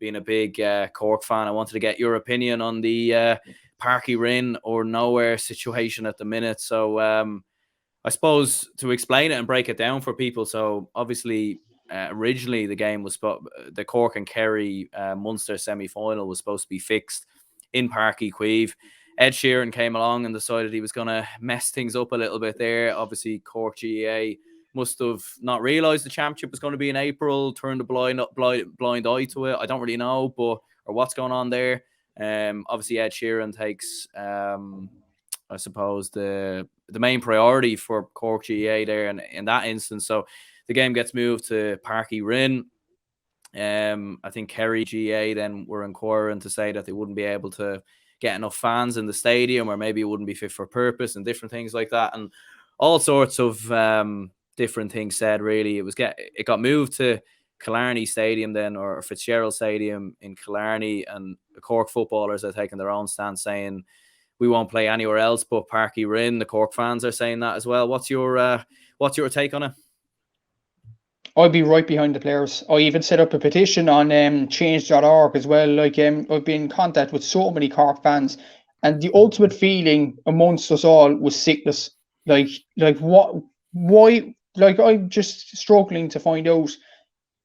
being a big Cork fan, I wanted to get your opinion on the Páirc Rinn or nowhere situation at the minute. So I suppose to explain it and break it down for people. So obviously, originally the game was the Cork and Kerry Munster semi-final was supposed to be fixed in Páirc Chaoimh. Ed Sheeran came along and decided he was going to mess things up a little bit there. Obviously, Cork GAA must have not realised the championship was going to be in April, turned a blind eye to it. I don't really know, or what's going on there. Obviously, Ed Sheeran takes, I suppose, the main priority for Cork GAA there in that instance. So the game gets moved to Páirc Rinn. I think Kerry GAA then were inquiring to say that they wouldn't be able to get enough fans in the stadium, or maybe it wouldn't be fit for purpose and different things like that. And all sorts of different things said, really. It got moved to Killarney Stadium then, or Fitzgerald Stadium in Killarney, and the Cork footballers are taking their own stance saying we won't play anywhere else but Páirc Rinn. The Cork fans are saying that as well. What's your take on it? I'd be right behind the players. I even set up a petition on change.org as well. Like I've been in contact with so many Cork fans, and the ultimate feeling amongst us all was sickness. Like why? Like I'm just struggling to find out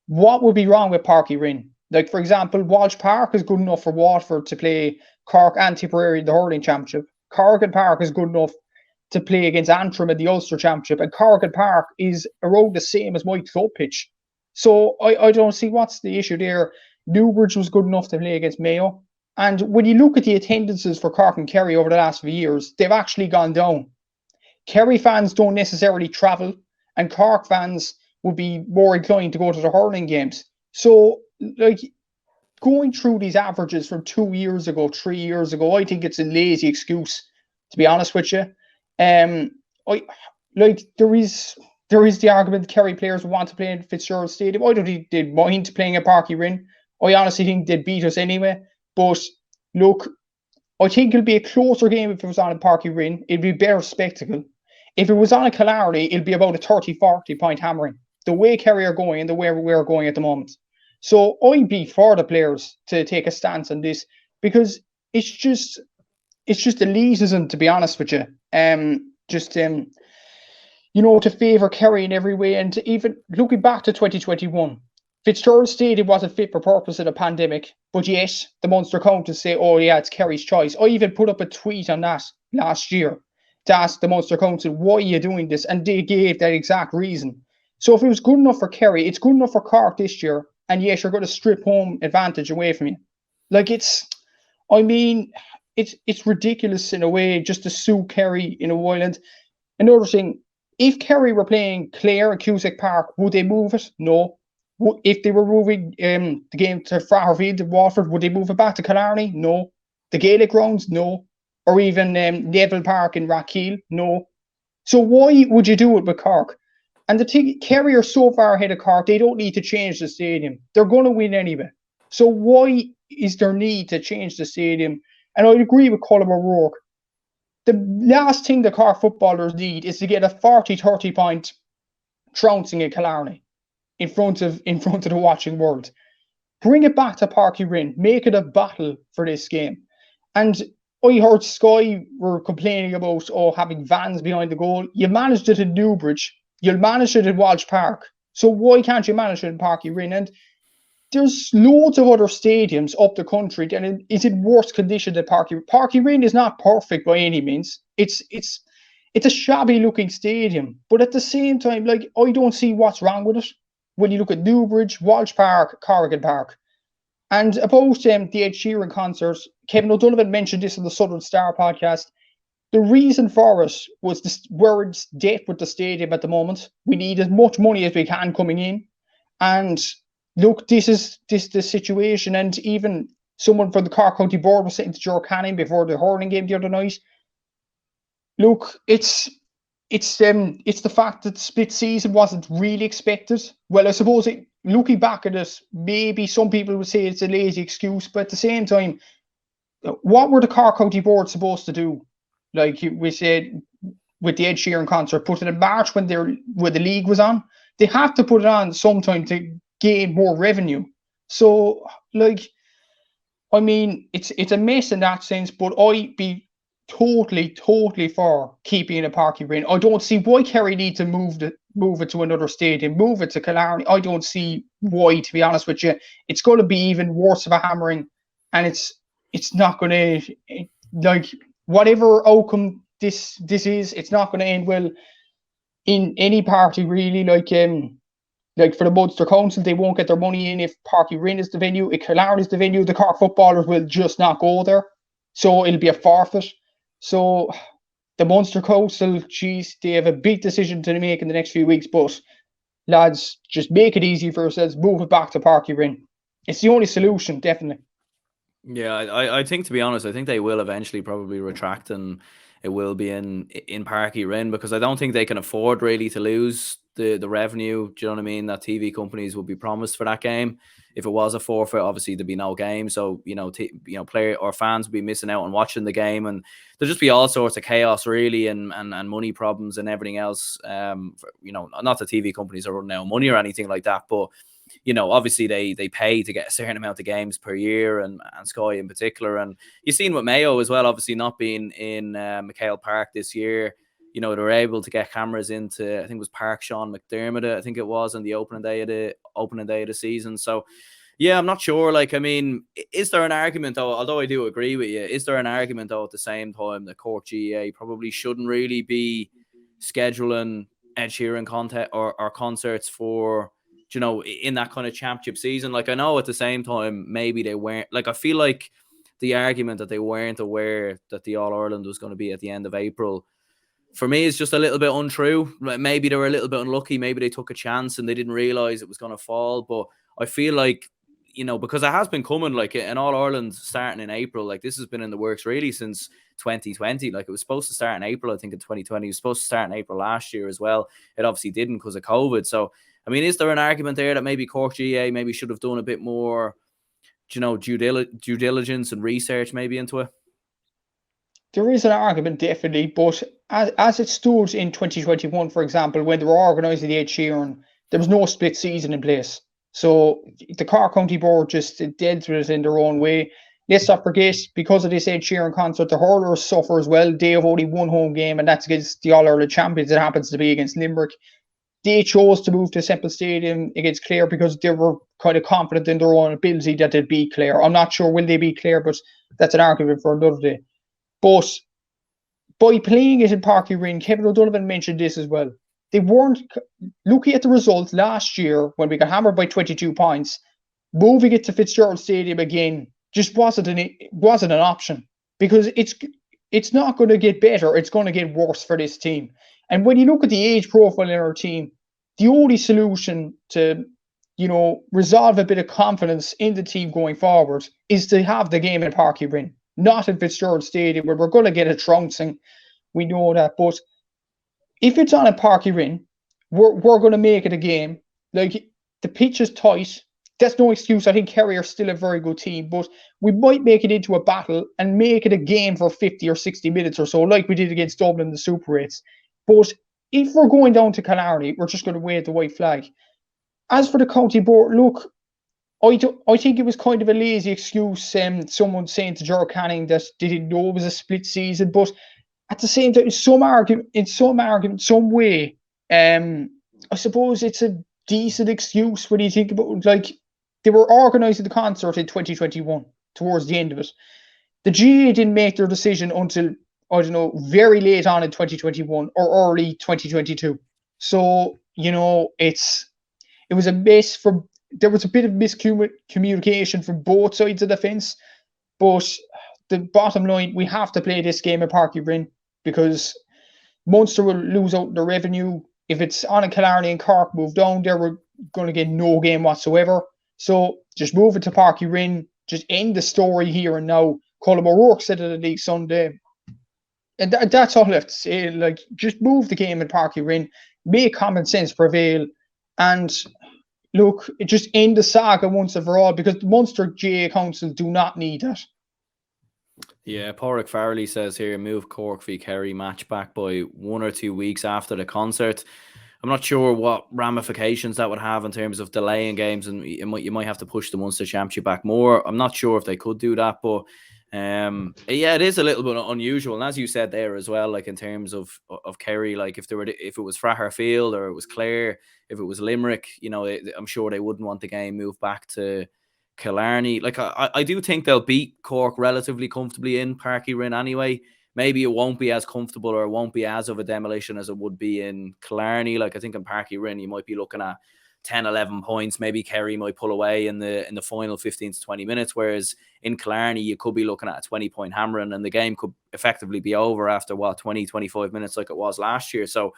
what would be wrong with Páirc Rinn. Like, for example, Walsh Park is good enough for Waterford to play Cork and Tipperary in the hurling championship. Cork and Park is good enough to play against Antrim in the Ulster Championship, and Cork and Park is around the same as my club pitch. So I don't see what's the issue there. Newbridge was good enough to play against Mayo. And when you look at the attendances for Cork and Kerry over the last few years, they've actually gone down. Kerry fans don't necessarily travel, and Cork fans would be more inclined to go to the hurling games. So, like, going through these averages from 2 years ago, 3 years ago, I think it's a lazy excuse, to be honest with you. There is the argument Kerry players want to play in Fitzgerald Stadium. I don't think they'd mind playing at Páirc Rinn. I honestly think they'd beat us anyway. But look, I think it'll be a closer game if it was on at Páirc Rinn. It'd be a better spectacle. If it was on a Killarney, it'll be about a 30-40 point hammering. The way Kerry are going and the way we're going at the moment. So I'd be for the players to take a stance on this, because it's just elitism, to be honest with you. To favour Kerry in every way. And even looking back to 2021, Fitzgerald Stadium wasn't fit for purpose in a pandemic, but yet the Munster Council say, oh yeah, it's Kerry's choice. I even put up a tweet on that last year to ask the Munster Council, why are you doing this? And they gave that exact reason. So if it was good enough for Kerry, it's good enough for Cork this year, and yet you're going to strip home advantage away from you. Like, it's ridiculous in a way, just to sue Kerry in a while. And another thing, if Kerry were playing Clare at Cusack Park, would they move it? No. If they were moving the game to Fratherfield at Waterford, would they move it back to Killarney? No. The Gaelic grounds? No. Or even Neville Park in Rathkeale? No. So why would you do it with Cork? And the thing, Kerry are so far ahead of Cork, they don't need to change the stadium. They're going to win anyway. So why is there need to change the stadium? And I agree with Colin O'Rourke. The last thing the Cork footballers need is to get a 40-30 point trouncing in Killarney in front of the watching world. Bring it back to Páirc Rinn. Make it a battle for this game. And I heard Sky were complaining about having vans behind the goal. You managed it in Newbridge. You'll manage it in Walsh Park. So why can't you manage it in Páirc Rinn? And there's loads of other stadiums up the country that is in worse condition than Páirc Rinn. Páirc Rinn is not perfect by any means. It's a shabby looking stadium, but at the same time, like, I don't see what's wrong with it when you look at Newbridge, Walsh Park, Corrigan Park. And about the Ed Sheeran concerts, Kevin O'Donovan mentioned this on the Southern Star podcast. The reason for it was we're in debt with the stadium at the moment. We need as much money as we can coming in. And look, this is the situation. And even someone from the Cork County Board was saying to Joe Canning before the hurling game the other night, look, it's the fact that split season wasn't really expected. Well, I suppose looking back at it, maybe some people would say it's a lazy excuse, but at the same time, what were the Cork County Board supposed to do? Like we said with the Ed Sheeran concert, put it in March when the league was on. They have to put it on sometime to gain more revenue. So, like, I mean, it's a mess in that sense, but I'd be totally for keeping it a Páirc Rinn. I don't see why Kerry need to move it to another stadium, move it to Killarney. I don't see why, to be honest with you. It's going to be even worse of a hammering, and it's not going to, like, whatever outcome this is, it's not going to end well in any party really. Like for the Munster Council, they won't get their money in if Páirc Rinn is the venue. If Killarney is the venue, the Cork footballers will just not go there. So it'll be a forfeit. So the Munster Council, geez, they have a big decision to make in the next few weeks. But lads, just make it easy for yourselves. Move it back to Páirc Rinn. It's the only solution, definitely. Yeah, I think, to be honest, I think they will eventually probably retract, and it will be in Páirc Rinn, because I don't think they can afford really to lose the revenue. Do you know what I mean? That TV companies would be promised for that game. If it was a forfeit, obviously there'd be no game. So player or fans would be missing out on watching the game, and there'll just be all sorts of chaos really, and money problems and everything else. Not the TV companies are running out of money or anything like that, but obviously they pay to get a certain amount of games per year, and Sky in particular. And you've seen with Mayo as well, obviously not being in McHale Park this year. They were able to get cameras into, I think it was Park Sean McDermott, I think it was, on the opening day of the season. So yeah, I'm not sure. Like, I mean, is there an argument though? Although I do agree with you, is there an argument though at the same time that Cork GAA probably shouldn't really be scheduling Ed Sheeran content or concerts for, in that kind of championship season? Like, I know at the same time, maybe they weren't, like, I feel like the argument that they weren't aware that the All-Ireland was going to be at the end of April, for me, is just a little bit untrue. Maybe they were a little bit unlucky. Maybe they took a chance and they didn't realize it was going to fall. But I feel like, because it has been coming, like an All-Ireland starting in April, like this has been in the works really since 2020. Like, it was supposed to start in April, I think in 2020. It was supposed to start in April last year as well. It obviously didn't because of COVID. So, I mean, is there an argument there that maybe Cork GAA maybe should have done a bit more, due diligence and research maybe into it? There is an argument, definitely, but as it stood in 2021, for example, when they were organising the Ed Sheeran, there was no split season in place. So the Cork County Board just dealt with it in their own way. Let's not forget, because of this Ed Sheeran concert, the hurlers suffer as well. They have only one home game, and that's against the All-Ireland champions. It happens to be against Limerick. They chose to move to Semple Stadium against Clare because they were kind of confident in their own ability that they'd beat Clare. I'm not sure will they beat Clare, but that's an argument for another day. But by playing it in Páirc Rinn, Kevin O'Donovan mentioned this as well. They weren't looking at the results last year when we got hammered by 22 points. Moving it to Fitzgerald Stadium again just wasn't an option, because it's not going to get better. It's going to get worse for this team. And when you look at the age profile in our team, the only solution to resolve a bit of confidence in the team going forward is to have the game in Páirc Rinn, not in Fitzgerald Stadium, where we're going to get a trouncing. We know that. But if it's on a Páirc Rinn, we're going to make it a game. Like, the pitch is tight. That's no excuse. I think Kerry are still a very good team, but we might make it into a battle and make it a game for 50 or 60 minutes or so, like we did against Dublin in the Super 8s. But if we're going down to Killarney, we're just going to wave the white flag. As for the county board, look, I think it was kind of a lazy excuse. Someone saying to Gerard Canning that they didn't know it was a split season, but at the same time, in some way, I suppose it's a decent excuse when you think about it. Like, they were organising the concert in 2021, towards the end of it. The GAA didn't make their decision until, I don't know, very late on in 2021 or early 2022. So, it was a mess. There was a bit of miscommunication from both sides of the fence. But the bottom line, we have to play this game at Páirc Rinn, because Munster will lose out their revenue. If it's on a Killarney and Cork move down, they were going to get no game whatsoever. So just move it to Páirc Rinn. Just end the story here and now. Colm O'Rourke said it at League Sunday. And that's all I have to say. Like, just move the game at Páirc Rinn. Make common sense prevail. And look, just end the saga once and for all, because the Munster GAA Council do not need it. Yeah, Páirc Farrelly says here, move Cork v Kerry match back by 1 or 2 weeks after the concert. I'm not sure what ramifications that would have in terms of delaying games, and you might have to push the Munster Championship back more. I'm not sure if they could do that, but yeah, it is a little bit unusual. And as you said there as well, like in terms of Kerry, like if it was Fraher Field or it was Clare, if it was Limerick, I'm sure they wouldn't want the game moved back to Killarney. Like I do think they'll beat Cork relatively comfortably in Páirc Rinn anyway. Maybe it won't be as comfortable or it won't be as of a demolition as it would be in Killarney. Like I think in Páirc Rinn, you might be looking at 10, 11 points. Maybe Kerry might pull away in the final 15 to 20 minutes. Whereas in Killarney, you could be looking at a 20-point hammering and the game could effectively be over after 20, 25 minutes like it was last year. So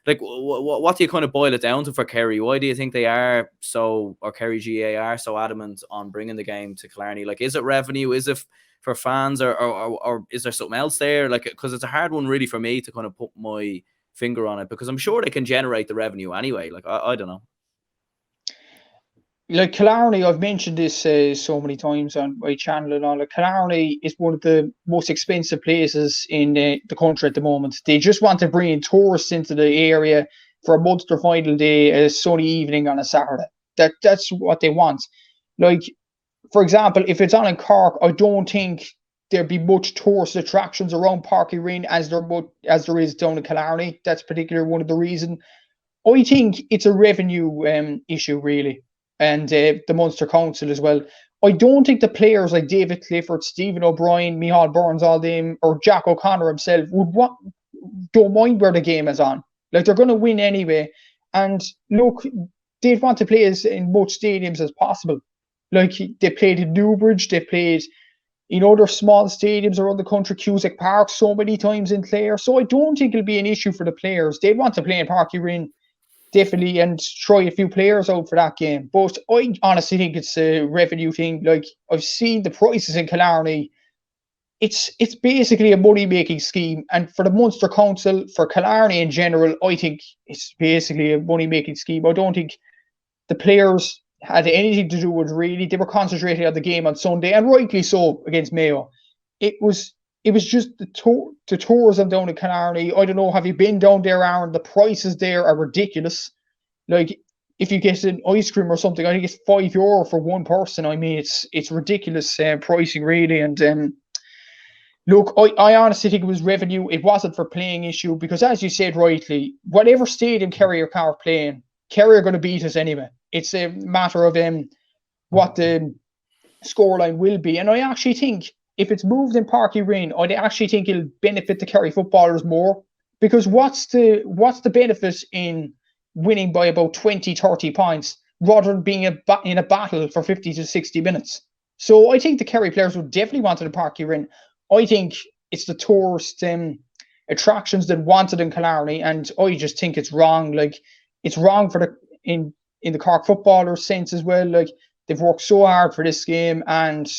like, what do you kind of boil it down to for Kerry? Why do you think they are or Kerry GAA are so adamant on bringing the game to Killarney? Like, is it revenue? Is it for fans, or is there something else there? Like, because it's a hard one really for me to kind of put my finger on it, because I'm sure they can generate the revenue anyway. Like, I don't know. Like Killarney, I've mentioned this so many times on my channel and all. Like Killarney is one of the most expensive places in the country at the moment. They just want to bring in tourists into the area for a Munster final day, a sunny evening on a Saturday. That's what they want. Like, for example, if it's on in Cork, I don't think there'd be much tourist attractions around Páirc Rinn as there is down in Killarney. That's particularly one of the reasons. I think it's a revenue issue, really, and the Munster Council as well. I don't think the players like David Clifford, Stephen O'Brien, Micheál Burns, all them, or Jack O'Connor himself don't mind where the game is on. Like, they're going to win anyway. And look, they'd want to play in much stadiums as possible. Like, they played in Newbridge, they played in other small stadiums around the country, Cusack Park, so many times in Clare. So I don't think it'll be an issue for the players. They'd want to play in Páirc Rinn, definitely, and try a few players out for that game. But I honestly think it's a revenue thing. Like, I've seen the prices in Killarney. It's basically a money-making scheme. And for the Munster Council, for Killarney in general, I think it's basically a money-making scheme. I don't think the players had anything to do with, really. They were concentrating on the game on Sunday, and rightly so, against Mayo. It was just the tourism down in Killarney. I don't know, have you been down there, Aaron? The prices there are ridiculous. Like, if you get an ice cream or something, I think it's €5 for one person. I mean, it's ridiculous pricing, really. And look, I honestly think it was revenue. It wasn't for playing issue, because as you said rightly, whatever stadium Kerry or Cork playing, Kerry are going to beat us anyway. It's a matter of what the scoreline will be. And I actually think if it's moved in Páirc Rinn, I actually think it'll benefit the Kerry footballers more, because what's the benefit in winning by about 20, 30 points rather than being in a battle for 50 to 60 minutes? So I think the Kerry players would definitely want it in Páirc Rinn. I think it's the tourist attractions that wanted in Killarney, and I just think it's wrong. Like, it's wrong for in the Cork footballers' sense as well. Like, they've worked so hard for this game, and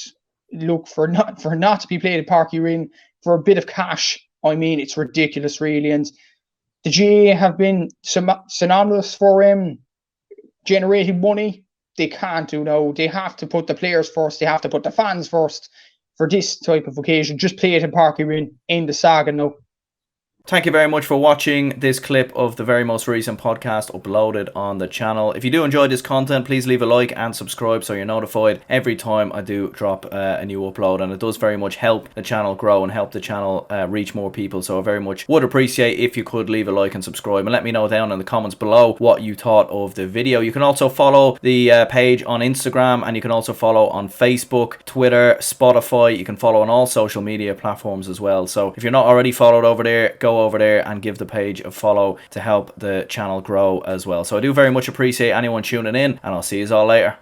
look, for not to be played at Páirc Rinn for a bit of cash, I mean, it's ridiculous, really. And the GAA have been synonymous for generating money. They can't do now. They have to put the players first. They have to put the fans first for this type of occasion. Just play it in Páirc Rinn in the Saga now. Thank you very much for watching this clip of the very most recent podcast uploaded on the channel. If you do enjoy this content, please leave a like and subscribe so you're notified every time I do drop a new upload, and it does very much help the channel grow and help the channel reach more people. So I very much would appreciate if you could leave a like and subscribe, and let me know down in the comments below what you thought of the video. You can also follow the page on Instagram, and you can also follow on Facebook, Twitter, Spotify. You can follow on all social media platforms as well. So if you're not already followed over there, go over there and give the page a follow to help the channel grow as well. So I do very much appreciate anyone tuning in, and I'll see you all later.